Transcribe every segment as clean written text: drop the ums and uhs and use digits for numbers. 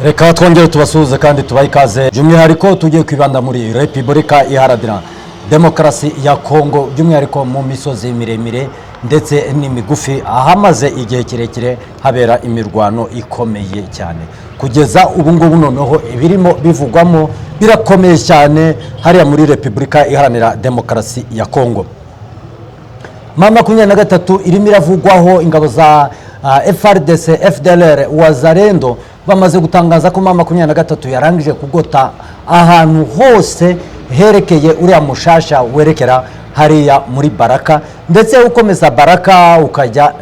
Reka twongere tubasuhuze kandi tubahe ikaze by'umwihariko tugiye kwibanda muri Repubulika Iharanira Demokarasi ya Kongo by'umwihariko mu misozi miremire ndetse n'imigufi ahamaze igihe kirekire habera imirwano ikomeye cyane kugeza ubu ngubu noneho ibirimo bivugwamo birakomeye cyane hariya muri Repubulika Iharanira Demokarasi ya Kongo. M23 irimo iravugwaho ingabo za FARDC, FDLR, Wazalendo bamaze gutangaza ko M23 yarangije kugota ahantu hose herekeye uriya mushasha werekera hariya muri Baraka, ndetse ukomeza Baraka ukajya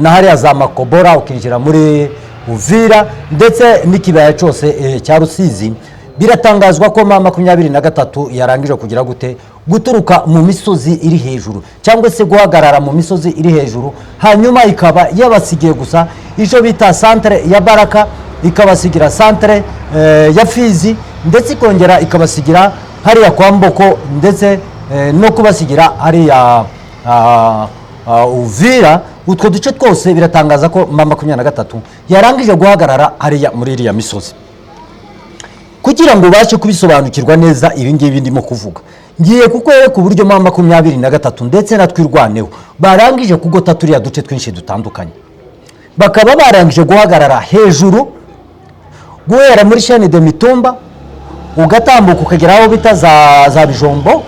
na hariya za Makobora ukinjira muri Uvira ndetse n'ikibaya cyose cya Rusizi. Biratangazwa ko M23 yarangije kugira gute guturuka mu misozi iri hejuru cyangwa se guhagarara mu misozi iri hejuru, hanyuma ikaba yabasigiye gusa ico bita centre ya Baraka, ikabasigira centre ya Fizi, ndetse ikongera ikabasigira hariya kwa Mboko, ndetse no kubasigira hariya Uvira. Utwo duce twose biratangaza ko M23 yarangije guhagarara hariya muri iriya misozi. Kugira ngo ubashe kubisobanukirwa neza ibingibi ndimo kuvuga, ngiye kukwereka uburyo M23 ndetse na twirwaneho barangije kugota turiya duce twinshi dutandukanye, bakaba barangije guhagarara hejuru guhera muri chaîne de Mitumba, ugatambuka ukagera aho bita za Bijombo,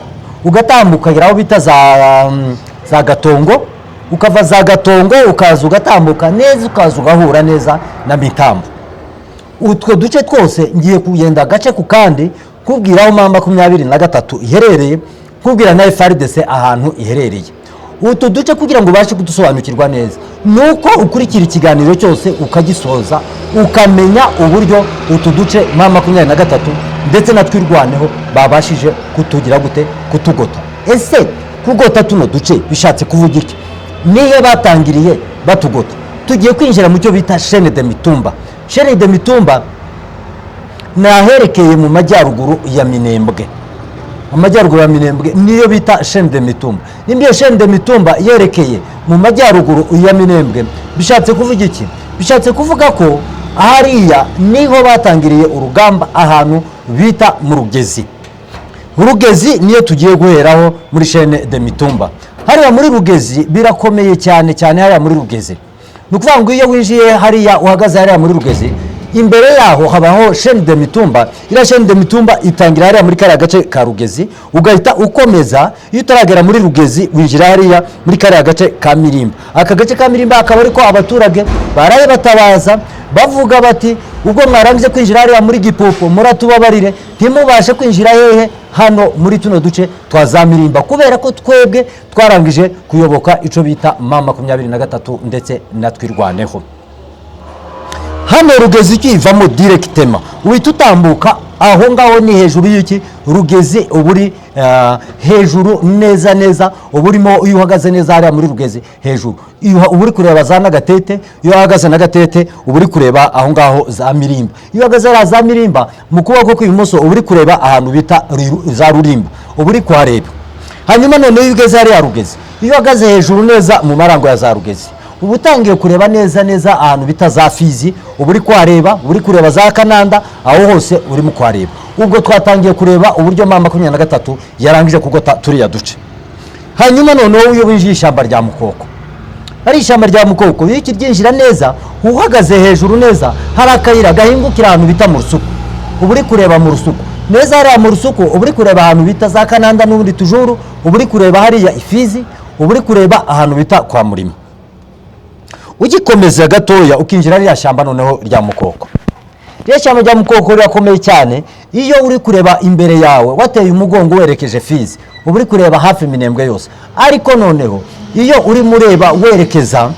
ugatambuka ukagera aho bita za Gatongo, ukava za Gatongo ukaza ugatambuka neza ukaza ugahura neza na Mitambo. Utwo duce twose ngiye kugenda gace ku kandi kubwira aho M23 iherereye, kubwira na FARDC ahantu iherereye. Utu duce kugira ngo ubashe kudusobanukirwa neza nuko ukurikira ikiganiro cyose ukagisoza ukamenya uburyo utu duce M23 ndetse na twirwaneho babashije kutugira gute kutugota. Ese kugota tuno duce bishatse kuvuga iki? Nihe batangiriye batugota? Tugiye kwinjira mu cyo bita chaîne de Mitumba. Chaîne de Mitumba naherekeye mu majyaruguru ya Minembwe. Amajyaruguru ya Minembwe niyo bita chaîne de Mitumba. Nimbiyo chaîne de Mitumba yerekeye mu majyaruguru ya Minembwe bishatse kuvuga iki? Bishatse kuvuga ko hariya niho batangiriye urugamba ahantu bita mu Rugezi. Rugezi niyo tugiye guheraho muri chaîne de Mitumba. Hariya muri Rugezi birakomeye cyane cyane hariya muri Rugezi. Nukuvuga ngo iyo winjiye hariya uhagaze hariya muri Rugezi, imbere yaho habaho chaîne de Mitumba. Ira chaîne de Mitumba itangira hariya muri kariya gace ka Rugezi, ugahita ukomeza iyo utaragera muri Rugezi winjira hariya muri kariya gace ka Mirimba. Aka gace ka Mirimba akaba ariko abaturage baraye batabaza bavuga bati ubwo mwarangize kwinjira hariya muri Gipupu muratubabarire ntimubashe kwinjira hehe hano muri tuno duce twa Mirimba, kubera ko twebwe twarangije kuyoboka ico bita M23 ndetse na twirwaneho. Hano Rugezi kivamo directement uhita utambuka aho ngaho ni hejuru y'iki Rugezi, uburi hejuru neza neza, uburimo iyo uhagaze neza hariya muri Rugezi hejuru uburi kureba za Nagatete, iyo uhagaze Nagatete uburi kureba aho ngaho za Mirimba, iyo uhagaze za Mirimba mu kuboko kw'ibumoso uburi kureba ahantu bita za Rurimba uburi kuhareba. Hanyuma none iyo ugeze hariya Rugezi, iyo uhagaze hejuru neza mu marango ya za Rugezi ubu utangiye kureba neza neza ahantu bita za Fizi uburi kuhareba, uburi kureba za Kananda, aho hose uri mu kuhareba. Ubwo twatangiye kureba uburyo M23 yarangije kugota turiya duce. Hanyuma noneho iyo winjiye ishyamba rya Mukoko, ari ishyamba rya Mukoko iyo kiryinjira neza uhagaze hejuru neza hari akayira gahingukira ahantu bita mu Rusuku, uburi kureba mu Rusuku neza hariya mu Rusuku uburi kureba ahantu bita za Kananda n'ubundi tujuru, uburi kureba hariya Ifizi, uburi kureba ahantu bita kwa Murima. Ugikomeza gatoya ukinjira rya shamba noneho rya Mukoko. Rya shamba rya Mukoko rirakomeye cyane, iyo uri kureba imbere yawe wateye umugongo werekeje Fizi uburi kureba hafi Minembwe yose. Ariko noneho iyo uri mureba werekeza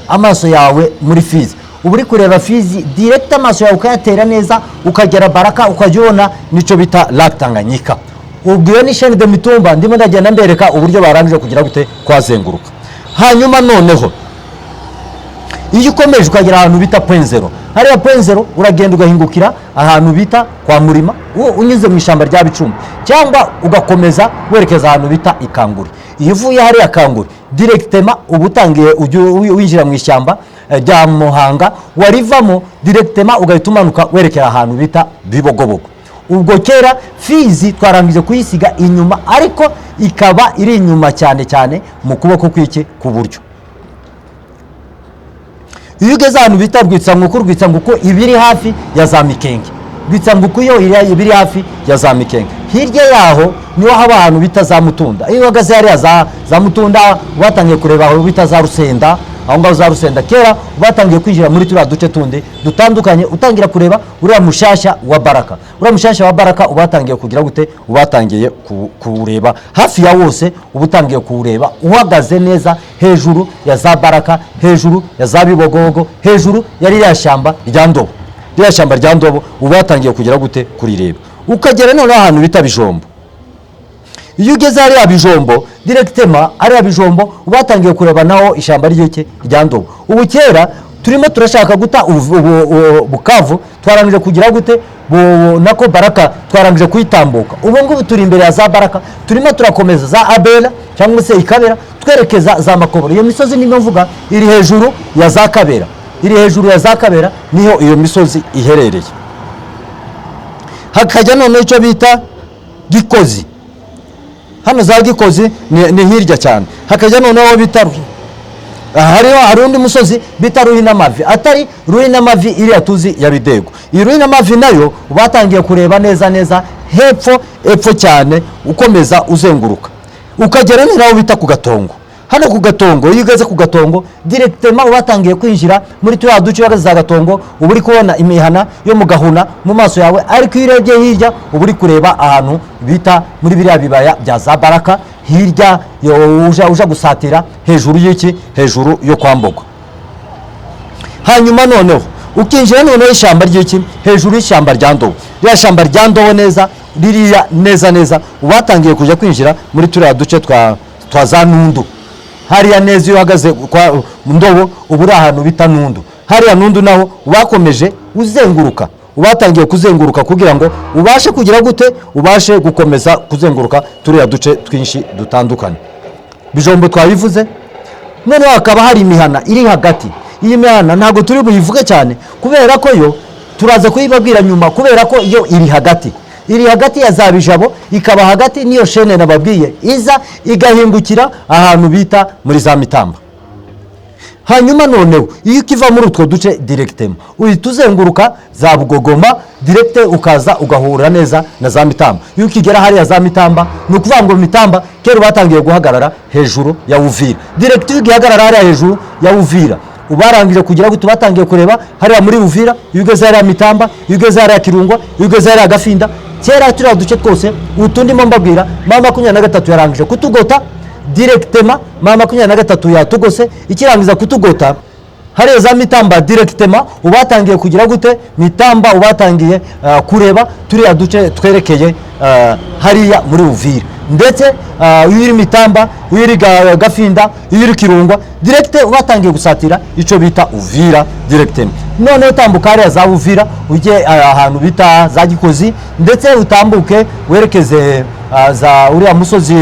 amaso yawe muri Fizi uburi kureba Fizi direct, amaso yawe ukayatera neza ukagera Baraka ukajyona nico bita Lac Tanganyika. Ubwo ni chaîne de Mitumba ndimo ndagenda mbereka uburyo barangije kugira gute kwazenguruka. Hanyuma noneho iyo ukomeje ukagera ahantu bita Point Zero, hariya Point Zero uragenda ugahingukira ahantu bita kwa Murima unyuze mu ishamba rya Bicumbi, cyangwa ugakomeza werekeza ahantu bita Ikanguri. Iyo uvuye hariya Kanguri directement ubutangiye winjira mu ishyamba rya Muhanga warivamo directement ugahita umanuka werekera ahantu bita Bibogobogo. Ubwo kera Fizi twarangije kuyisiga inyuma, ariko ikaba iri inyuma cyane cyane mu kuboko kw'iki kuburyo. Iyo ugeze ahantu bita Rwitsanguku ibiri hafi ya za Mikenge, Rwitsanguku yo ibiri hafi ya za Mikenge, hirya yaho niho haba ahantu bita za Mutunda. Iyo uhagaze hariya za Mutunda watangiye kureba aho bita za Rusenda, aho ngaho za Rusenda kera batangiye kwinjira muri turiya duce tundi dutandukanye, utangira kureba uriya mushasha wa Baraka. Uriya mushasha wa Baraka ubatangiye kugira gute, ubatangiye kuwureba hafi ya wose, ubutangiye kuwureba uhagaze neza hejuru ya za Baraka, hejuru ya za Bibogogo, hejuru ya ririya shamba rya Ndobo. Ririya shamba rya Ndobo ubatangiye kugira gute kurireba, ukagera none ahantu bita Bijombo. Iyo ugeze hariya Bijombo directement hariya Bijombo ubatangiye kureba naho ishamba ry'iki rya Ndobo. Ubu kera turimo turashaka guta Bukavu, twarangije kugira gute nako Baraka twarangije kuyitambuka. Ubu ngubu turi imbere ya za Baraka, turimo turakomeza za Abela cyangwa se Ikabera twerekeza za Makoboro. Iyo misozi nimo mvuga iri hejuru ya za Kabera, iri hejuru ya za Kabera niho iyo misozi iherereye. Hakajya none icyo bita Gikozi, hano za Gikozi ni hirya cyane. Hakajya noneho bita hari undi musozi bita Ruhinamavi, atari Ruhinamavi iri tuzi ya Bidego. Iyi Ruhinamavi nayo batangiye kureba neza hepfo cyane, ukomeza uzenguruka ukagera naho bita ku Gatongo. Hano ku Gatongo, iyo ugeze ku Gatongo directement ubatangiye kwinjira muri turiya duce bagaze za Gatongo, uba uri kubona imihana yo mu Gahuna mu maso yawe, ariko iyo urebye hirya uba uri kureba ahantu bita muri biriya bibaya bya za Baraka, hirya uja gusatira hejuru y'iki, hejuru yo kwambuka. Hanyuma noneho ukinjira noneho ishyamba ry'iki, hejuru y'ishyamba rya Ndobo. Rya shyamba rya Ndobo neza ririya neza ubatangiye kujya kwinjira muri turiya duce twa za Nundu. Hariya neza iyo uhagaze kwa Ndobo ubu uri ahantu bita Nundu. Hariya Nundu naho wakomeje uzenguruka, ubatangiye kuzenguruka kugira ngo ubashe kugira gute, ubashe gukomeza kuzenguruka turiya duce twinshi dutandukanye. Bijombo twabivuze, none hakaba hari imihana iri hagati. Iyi mihana ntago turi buyivuge cyane kubera ko yo turaza kuyibabwira nyuma, kubera ko yo iri hagati ya za Bijabo, ikaba hagati niyo shene nababwiye iza igahingukira ahantu bita muri za Mitamba. Hanyuma noneho iyo ukiva muri utwo duce directement uhita uzenguruka za Bugogoma direct, ukaza ugahura neza na za Mitamba. Iyo ukigera hariya za Mitamba ni ukuvuga ngo Mitamba kera batangiye guhagarara hejuru ya Uvira. Direct iyo ugihagarara hariya hejuru ya Uvira ubarangije kugira gute, batangiye kureba hariya muri Uvira. Iyo ugeze hariya Mitamba, iyo ugeze hariya Kirungwa, iyo ugeze hariya Gafinda, kera turiya duce twose utundimo mbabwira mama 23 yarangije kutugota directement. Mama 23 yatugose, ikirangiza kutugota hariya za Mitamba directement ubatangiye kugira gute, Mitamba ubatangiye kureba turiya duce twerekeye hariya muri Uvira. Ndetse uyiri Mitamba, uyiri Gafinda, uyiri Kirungwa direct ubatangiye gusatira ico bita Uvira directement. None utambuka hariya za Uvira ujye ahantu bita za Gikozi, ndetse utambuke werekeze za uriya musozi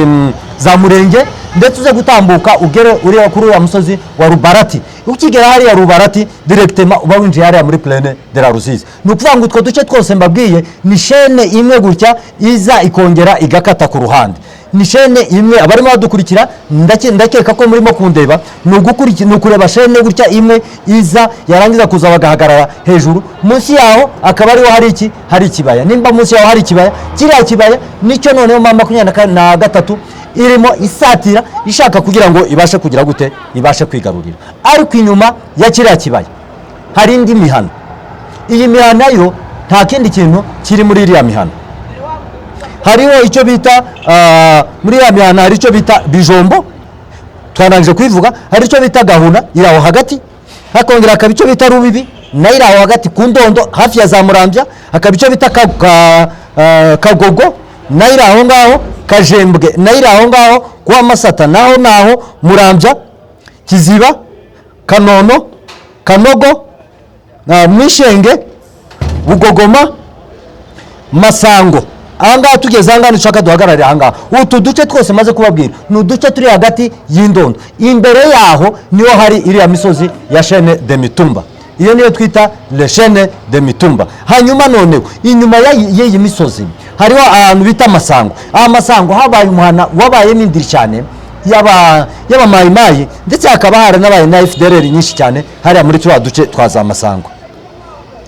za Murenge, ndetse uze gutambuka ugere uriya kuri uriya musozi wa Rubarati. Ukigera hariya Rubarati directement uba winjiye hariya muri Plaine de la Rusizi. Ni ukuvuga ngo utwo duce twose mbabwiye ni shene imwe gutya iza ikongera igakata ku ruhande. Ni shene imwe, abarimo badukurikira ndakeka ko murimo kundeba, ni ukureba shene gutya imwe iza yarangiza kuza bagahagarara hejuru, munsi yaho akaba ariho hari ikibaya. Nimba munsi yaho hari ikibaya, kiriya kibaya nicyo noneho mama 23 irimo isatira ishaka kugira ngo ibashe kugira gute, ibashe kwigarurira. Ariko inyuma ya kiriya kibaya hari indi mihana. Iyi mihana yo nta kindi kintu kiri muri iriya mihana. Hariho icyo bita muri ya mihana hari icyo bita Bijombo twanangije kwivuga, hari icyo bita Gahuna iraho hagati, hakongera akaba icyo bita Rubibi na iraho hagati ku Ndondo hafi ya za Murambya, hakaba icyo bita Kagogo na iraho ngaho, Kajembwe na iraho ngaho, kwa Masata naho Murambya, Kiziba, Kanono, Kanogo, Mwishenge, Bugogoma, Masango ahangaha tugeze ahangaha nishaka duhagarare ahangaha. Utu duce twose maze kubabwira ni uduce turi hagati y'Indondo. Imbere yaho niho hari iriya misozi ya Chaine de Mitumba, iyo niyo twita le Chaine de Mitumba. Hanyuma noneho inyuma y'iyi misozi hariho ahantu bita Masango. Masango habaye umuhana wabaye n'indiri cyane yaba mayimayi, ndetse hakaba haranabaye na FDLR nyinshi cyane hariya muri turiya duce twa za Masango,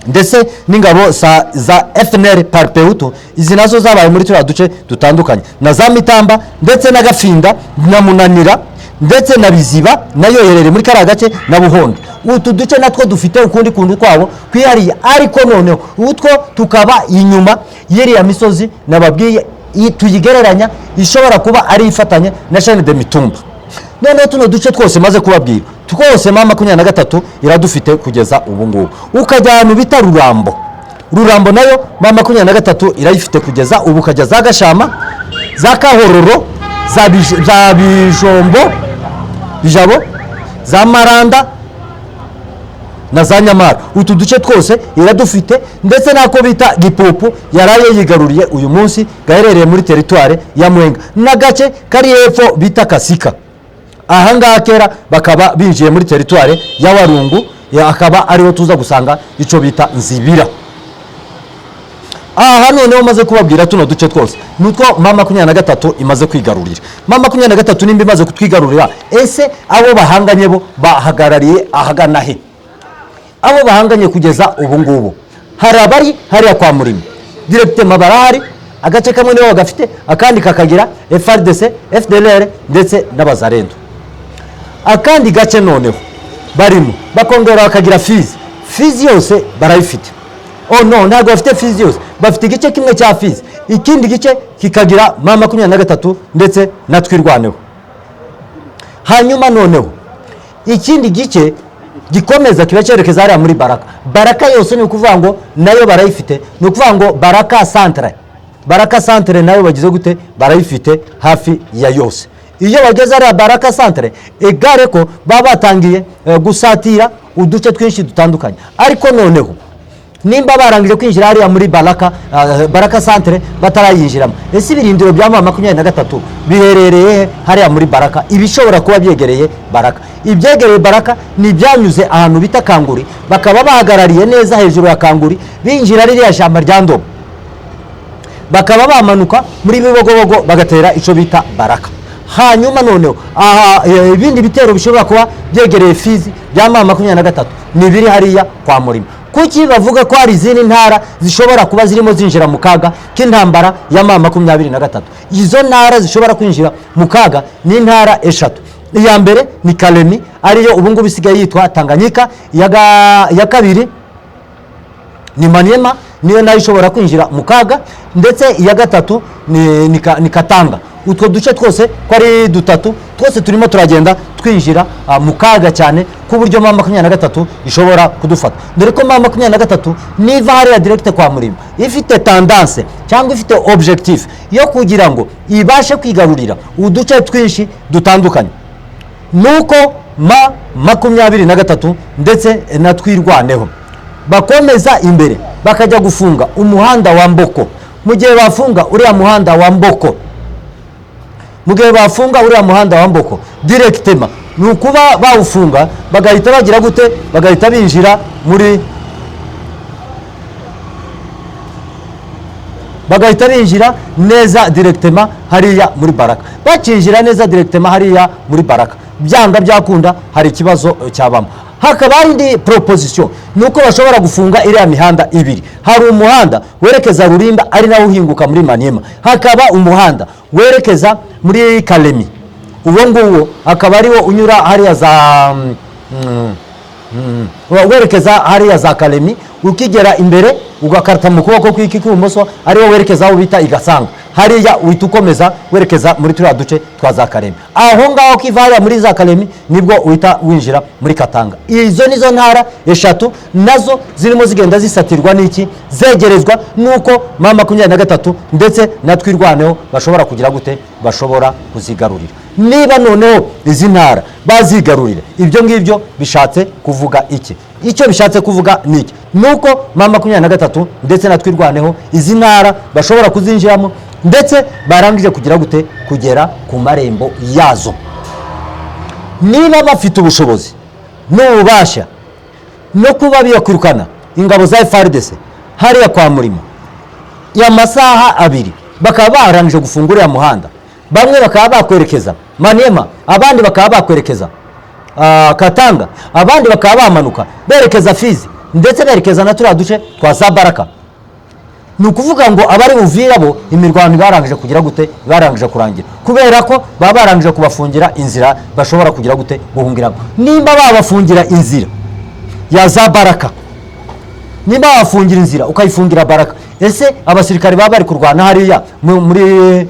ndetse n'ingabo za FNL Parpehutu, izi nazo zabaye muri turiya duce dutandukanye, na za Mitamba ndetse na Gafinda na Munanira ndetse na Biziba nayo yerere muri kariya gace na Buhondo. Utu duce natwo dufite ukundi kuntu kwabo kwihariye, ariko noneho utwo tukaba inyuma y'iriya misozi nababwiye tuyigereranya ishobora kuba ari ifatanye na Chaine de Mitumba. Noneho tuno duce twose maze kubabwira twose M23 iradufite kugeza ubu ngubu. Ukajya ahantu bita Rurambo nayo M23 irayifite kugeza ubu, kajya za Gashama, za Kahororo, za Bijabo, za Maranda na za Nyamara. Utu duce twose iradufite, ndetse nako bita Gipupu yaraye yigaruriye uyu munsi, gaherereye muri teritware ya Mwenga, n'agace kari hepfo bita Kasika. Ahangaha kera bakaba binjiye muri teritware ya Warungu, akaba ariho tuza gusanga ico bita Nzibira. Noneho maze kubabwira tuno duce twose nutwo M23 imaze kwigarurira. M23 nimba imaze kutwigarurira, ese abo bahanganye bo bahagarariye ahagana he? Abo bahanganye kugeza ubu ngubu hari abari hariya kwa Murima directement barahari, agace kamwe niho gafite, akandi kakagira FARDC, FDLR ndetse n'abazarendo. Akandi gace noneho barimo bakongera bakagira Fizi yose barayifite. No, ntabwo bafite Fizi yose, bafite igice kimwe cya Fizi, ikindi gice kikagira M23 ndetse na Twirwaneho. Hanyuma noneho ikindi gice gikomeza kiba cyerekeza hariya muri Baraka yose ni ukuvuga ngo nayo barayifite, ni ukuvuga ngo Baraka Centre nayo bagize gute barayifite hafi ya yose. Iyo bageze hariya Baraka Centre egare ko baba batangiye gusatira uduce twinshi dutandukanye, ariko noneho nimba barangije kwinjira hariya muri Baraka Centre batarayinjiramo, ese ibirindiro bya M23 biherereye hariya muri Baraka, ibishobora kuba byegereye Baraka. Ibyegereye Baraka ni byanyuze ahantu bita Kanguri, bakaba bahagarariye neza hejuru ya Kanguri, binjira ririya shamba rya Ndobo, bakaba bamanuka muri Bibogobogo bagatera ico bita Baraka. Hanyuma noneho ibindi bitero bishobora kuba byegereye Fizi bya M23 ni biri hariya kwa Murima. Kuki bavuga ko hari izindi ntara zishobora kuba zirimo zinjira mu kaga k'intambara ya M23? Izo ntara zishobora kwinjira mu kaga ni intara eshatu. Iya mbere ni Kalemi, ariyo ubu ngubu isigaye yitwa Tanganyika. Ya kabiri ni Maniema, niyo nayo ishobora kwinjira mu kaga, ndetse iya gatatu ni Katanga. Utwo duce twose ko ari dutatu twose turimo turagenda twinjira mu kaga cyane ku buryo M23 ishobora kudufata. Dore ko M23 niva hariya direct kwa Murima ifite tendance cyangwa ifite objectif yo kugira ngo ibashe kwigarurira uduce twinshi dutandukanye, nuko M23 ndetse na Twirwaneho bakomeza imbere bakajya gufunga umuhanda wa Mboko. Mu gihe bafunga uriya muhanda wa Mboko, directement nukuba bawufunga bagahita bagira gute, bagahita binjira muri neza directement hariya muri Baraka. Bacinjira neza directement hariya muri Baraka, byanga byakunda hari ikibazo cyabamo. Hakaba indi proposition nuko bashobora gufunga iriya mihanda ibiri. Hari umuhanda werekeza Rulimba ari nawo uhinguka muri Maniema, hakaba umuhanda werekeza muri Kalemi, uwo nguwo akaba ariwo unyura hariya werekeza hariya za Kalemi, ukigera imbere ugakarta mu kuboko kw'iki kw'ibumoso ariwo werekeza aho bita Igasanga, hariya uhita ukomeza werekeza muri turiya duce twa za Kalemi. Aho ngaho kiva hariya muri za Kalemi nibwo uhita winjira muri Katanga. Izo nizo ntara eshatu nazo zirimo zigenda zisatirwa n'iki, zegerezwa nuko M23 ndetse na Twirwaneho bashobora kugira gute, bashobora kuzigarurira. Niba noneho izi ntara bazigarurira, ibyo ngibyo bishatse kuvuga iki? Icyo bishatse kuvuga niki? nuko M23 ndetse na twirwaneho izi ntara bashobora kuzinjiramo ndetse barangije kugira gute kugera ku marembo yazo. Niba bafite ubushobozi n'ububasha no kuba biyakwirukana ingabo za FARDC hariya kwa Murima ya masaha abiri bakaba barangije gufungura ya muhanda, bamwe bakaba bakwerekeza Maniema, abandi bakaba bakwerekeza Katanga, abandi bakaba bamanuka berekeza Fizi ndetse berekeza na turiya duce twa za Baraka. Ni ukuvuga ngo abari Uvira bo imirwano barangije kugira gute, barangije kurangira kubera ko baba barangije kubafungira inzira bashobora kugira gute guhungiramo. Nimba babafungira inzira ya za Baraka, nimba bafungira inzira ukayifungira Baraka, ese abasirikare baba bari kurwana hariya muri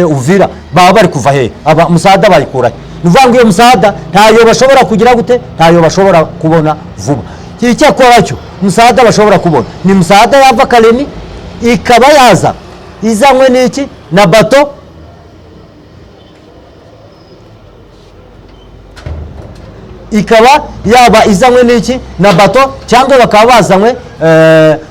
Uvira baba bari kuva he? Aba musada bayikura. Nuvuga ngo iyo musada ntayo bashobora kugira gute, ntayo bashobora kubona vuba. Icyakora cyo musada bashobora kubona ni musada yava Kalemi ikaba yaza izanywe n'iki na bato, ikaba yaba izanywe n'iki na bato, cyangwa bakaba bazanywe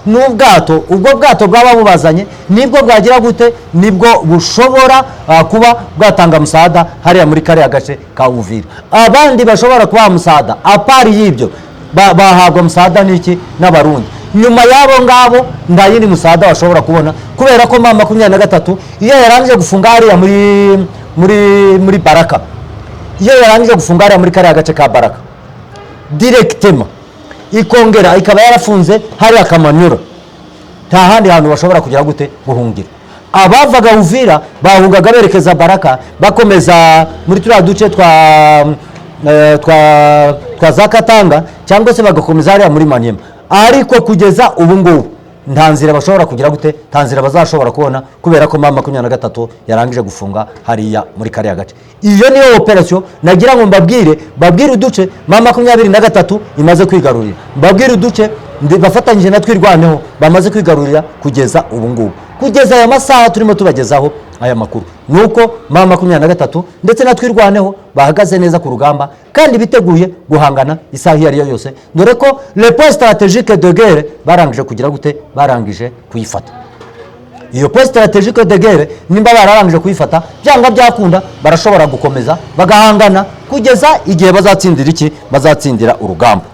n'ubwato. Ubwo bwato bwaba bubazanye nibwo bwagira gute, nibwo bushobora kuba bwatanga musada hariya muri kariya gace ka Uvira. Abandi bashobora kuba musada apari y'ibyo bahabwa musada n'iki n'abarundi. Nyuma yabo ngabo nda yindi musada bashobora kubona kubera ko M23 iyo yarangije gufunga hariya muri Baraka, iyo yarangije gufunga hariya muri kariya gace ka Baraka directement ikongera ikaba yarafunze hariya Kamanyura, nta handi hantu bashobora kugira gute guhungira. Abavaga Uvira bahungaga berekeza Baraka bakomeza muri turiya duce twa za Katanga cyangwa se bagakomeza hariya muri Maniema. Ariko kugeza ubu ngubu nta nzira bashobora kugira gute, nta nzira bazashobora kubona kubera ko M23 yarangije gufunga hariya muri kariya gace. Iyo niyo operation nagira ngo babwire uduce M23 imaze kwigarurira, babwire uduce bafatanyije na twirwaneho bamaze kwigarurira kugeza ubu ngubu. Kugeza aya masaha turimo tubagezaho aya makuru nuko M23 ndetse na twirwaneho bahagaze neza ku rugamba kandi biteguye guhangana isaha iyo ariyo yose, dore ko le point stratégique de guerre barangije kugira gute, barangije kuyifata. Iyo point stratégique de guerre nimba bararangije kuyifata byanga byakunda barashobora gukomeza bagahangana kugeza igihe bazatsindira iki, bazatsindira urugamba.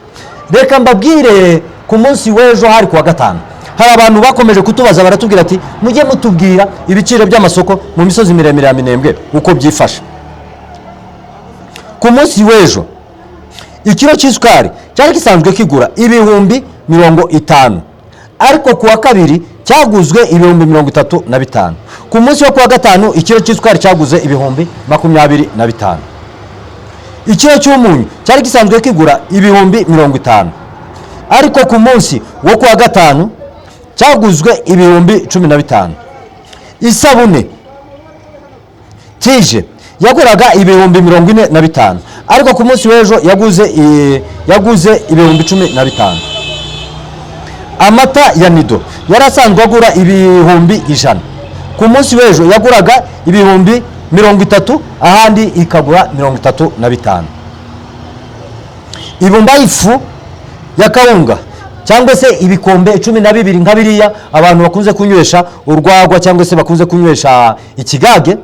Reka mbabwire ku munsi w'ejo hari kuwa gatanu hari abantu bakomeje kutubaza baratubwira ati mujye mutubwira ibiciro by'amasoko mu misozi miremire ya Minembwe uko byifashe. Ku munsi w'ejo ikiro cy'isukari cyari gisanzwe kigura 50,050, ariko kuwa kabiri cyaguzwe 35,000. Ku munsi wo kuwa gatanu ikiro cy'isukari cyaguze 25,000. Ikiro cy'umunyu cyari gisanzwe kigura 50,050, ariko ku munsi wo kuwa gatanu cyaguzwe 15,000. Isabune tije yaguraga 45,000, ariko ku munsi w'ejo yaguze 15,000. Amata ya Nido yarasanzwe agura 100,000, ku munsi w'ejo yaguraga 30,000, ahandi ikagura 35,000. Ibumba ifu ya kawunga cyangwa se ibikombe 12 nka biriya abantu bakunze kunywesha urwagwa cyangwa se bakunze kunywesha ikigage,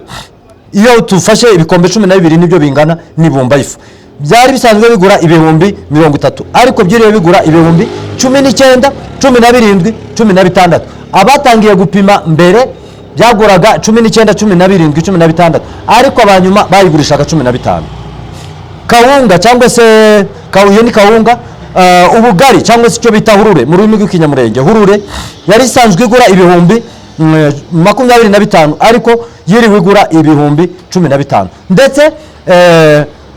iyo tufashe ibikombe 12 nibyo bingana n'ibumba ifu. Byari bisanzwe bigura 30,000, ariko byiriwe bigura 19,000, 17, 16. Abatangiye gupima mbere byaguraga 19, 17, 16, ariko abanyuma bayigurishaga 15. Kawunga cyangwa se kawuye ni kawunga ubugari cyangwa se icyo bita hurure mu rurimi rw'ikinyamurenge, hurure yari isanzwe igura 25,000, ariko yiriwe igura 15,000. Ndetse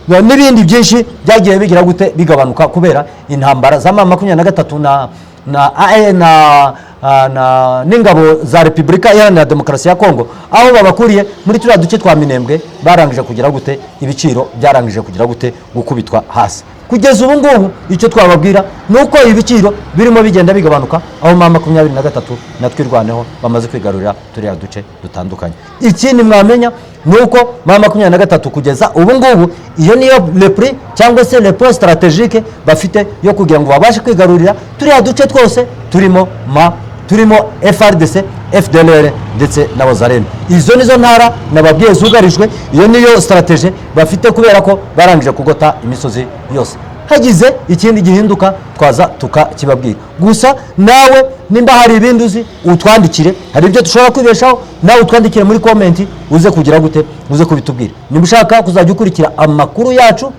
n'ibindi byinshi byagiye bigira gute bigabanuka kubera intambara za M23 na n'ingabo za Repubulika Iharanira Demokarasi ya Kongo, aho babakuriye muri turiya duce twa Minembwe barangije kugira gute ibiciro byarangije kugira gute gukubitwa hasi. kugeza ubu ngubu icyo twababwira nuko ibiciro birimo bigenda bigabanuka, aho ma 23 natwirwaneho bamaze kwigarurira turiya duce dutandukanye. Ikindi mwamenya nuko ma 23 kugeza ubu ngubu iyo niyo le prix cyangwa se le point stratégique bafite yo kugira ngo babashe kwigarurira turiya duce twose turimo FRDC, FDLR ndetse na Wazalendo. Izo nizo ntara nababwiye zugarijwe, iyo niyo strategie bafite kubera ko barangije kugota imisozi yose. Hagize ikindi gihinduka twaza tukakibabwira. Gusa nawe nimba hari ibindi uzi utwandikire, hari ibyo dushobora kwibeshaho, nawe utwandikire muri comment uze kugira gute, uze kubitubwira. Nimba ushaka kuzajya ukurikira amakuru yacu,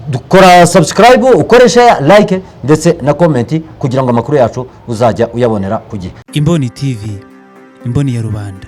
dukora subscribe, ukore share, like ndetse na comment kugira ngo amakuru yacu uzajya uyabonera ku gihe. Imboni TV, imboni ya rubanda.